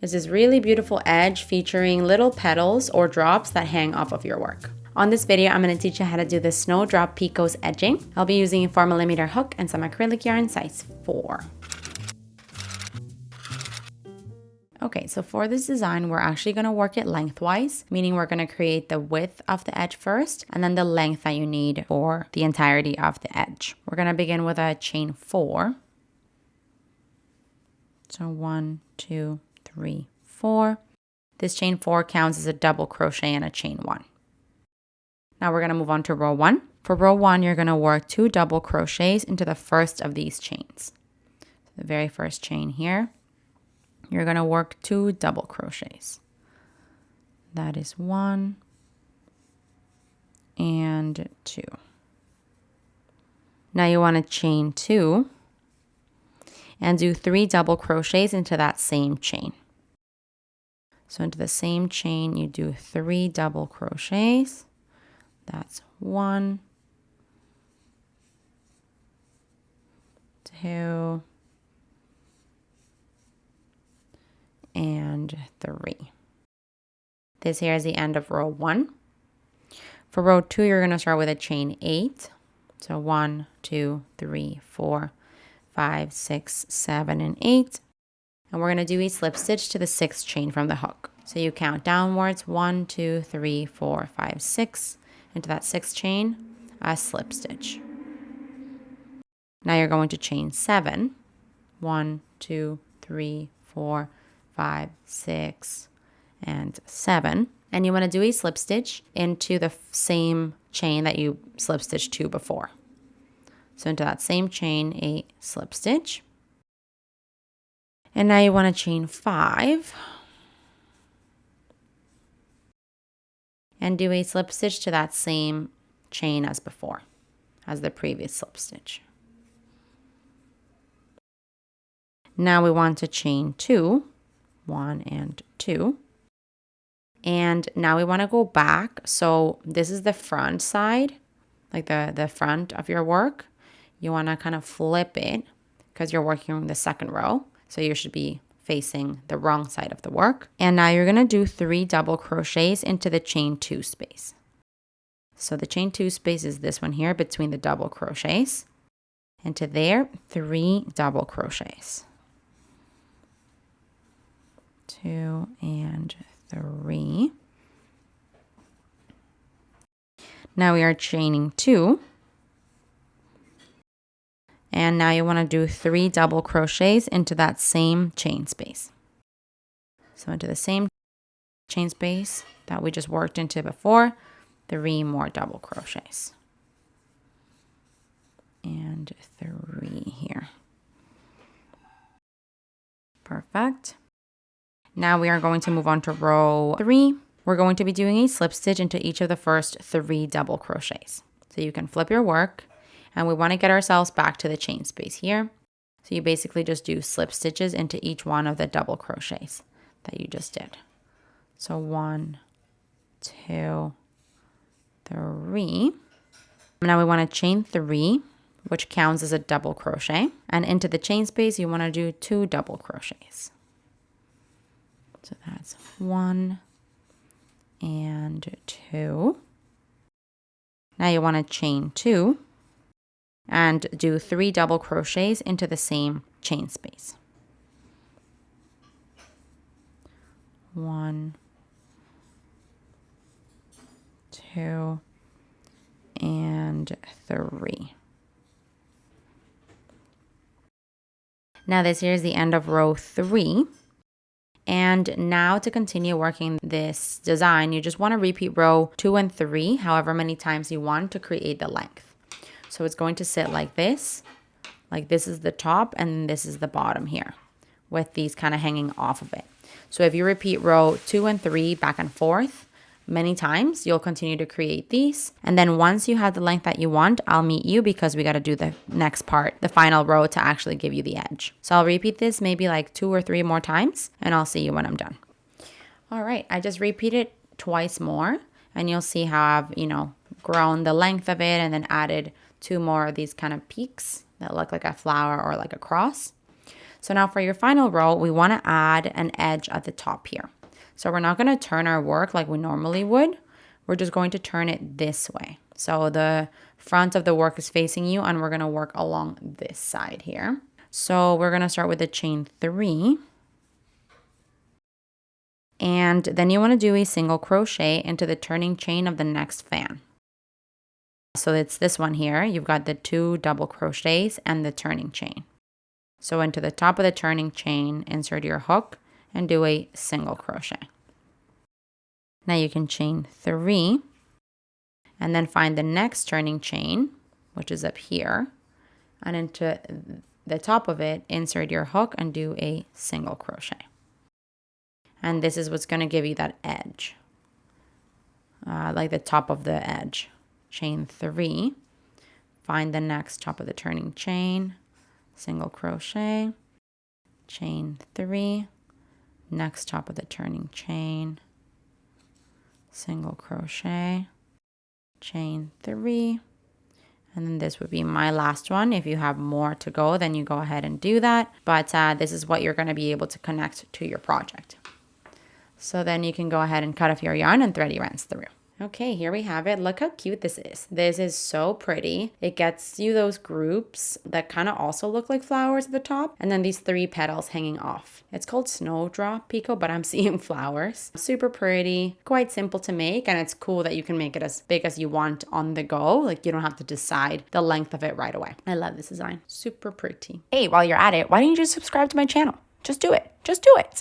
There's this really beautiful edge featuring little petals or drops that hang off of your work. On this video, I'm going to teach you how to do the Snowdrop Picots edging. I'll be using a 4mm hook and some acrylic yarn size 4. Okay, so for this design, we're actually going to work it lengthwise, meaning we're going to create the width of the edge first and then the length that you need for the entirety of the edge. We're going to begin with a chain 4. So 1, 2, 3, 4. This chain 4 counts as a double crochet and a chain 1. Now we're going to move on to row 1. For row 1, you're going to work 2 double crochets into the first of these chains. So the very first chain here, you're going to work 2 double crochets. That is 1 and 2. Now you want to chain 2 and do 3 double crochets into that same chain. So into the same chain, you do 3 double crochets. That's 1, 2, and 3. This here is the end of row 1. For row 2, you're going to start with a chain 8. So 1, 2, 3, 4, 5, 6, 7, and 8. And we're going to do a slip stitch to the 6th chain from the hook. So you count downwards 1, 2, 3, 4, 5, 6 into that 6th chain, a slip stitch. Now you're going to chain 7. 1, 2, 3, 4, 5, 6, and 7. And you want to do a slip stitch into the same chain that you slip stitched to before. So into that same chain, a slip stitch. And now you want to chain 5 and do a slip stitch to that same chain as before, as the previous slip stitch. Now we want to chain 2, 1 and 2. And now we want to go back. So this is the front side, like the front of your work. You want to kind of flip it because you're working on the second row. So you should be facing the wrong side of the work. And now you're going to do 3 double crochets into the chain 2 space. So the chain 2 space is this one here between the double crochets. Into there, 3 double crochets. 2 and 3. Now we are chaining 2. And now you want to do 3 double crochets into that same chain space. So into the same chain space that we just worked into before, 3 more double crochets. And 3 here. Perfect. Now we are going to move on to row 3. We're going to be doing a slip stitch into each of the first 3 double crochets. So you can flip your work. And we want to get ourselves back to the chain space here. So you basically just do slip stitches into each one of the double crochets that you just did. So 1, 2, 3. Now we want to chain 3, which counts as a double crochet. And into the chain space, you want to do 2 double crochets. So that's 1 and 2. Now you want to chain 2. And do 3 double crochets into the same chain space. 1, 2, and 3. Now this here is the end of row 3. And now to continue working this design, you just want to repeat row 2 and 3 however many times you want to create the length. So it's going to sit like this is the top and this is the bottom here with these kind of hanging off of it. So if you repeat row 2 and 3 back and forth many times, you'll continue to create these. And then once you have the length that you want, I'll meet you because we got to do the next part, the final row to actually give you the edge. So I'll repeat this maybe like 2 or 3 more times and I'll see you when I'm done. All right, I just repeated twice more and you'll see how I've, grown the length of it and then added 2 more of these kind of peaks that look like a flower or like a cross. So now for your final row, we want to add an edge at the top here. So we're not going to turn our work like we normally would. We're just going to turn it this way. So the front of the work is facing you, and we're going to work along this side here. So we're going to start with the chain 3. And then you want to do a single crochet into the turning chain of the next fan. So it's this one here. You've got the 2 double crochets and the turning chain. So into the top of the turning chain, insert your hook and do a single crochet. Now you can chain 3 and then find the next turning chain, which is up here, and into the top of it, insert your hook and do a single crochet. And this is what's going to give you that edge, like the top of the edge. Chain 3, find the next top of the turning chain, single crochet, chain 3, next top of the turning chain, single crochet, chain 3, and then this would be my last one. If you have more to go, then you go ahead and do that, but this is what you're going to be able to connect to your project. So then you can go ahead and cut off your yarn and thread your ends through. Okay, here we have it. Look how cute this is. This is so pretty. It gets you those groups that kind of also look like flowers at the top, and then these 3 petals hanging off. It's called Snowdrop Picots, but I'm seeing flowers. Super pretty, quite simple to make, and it's cool that you can make it as big as you want on the go. Like, you don't have to decide the length of it right away. I love this design. Super pretty. Hey, while you're at it, why don't you just subscribe to my channel? Just do it. Just do it.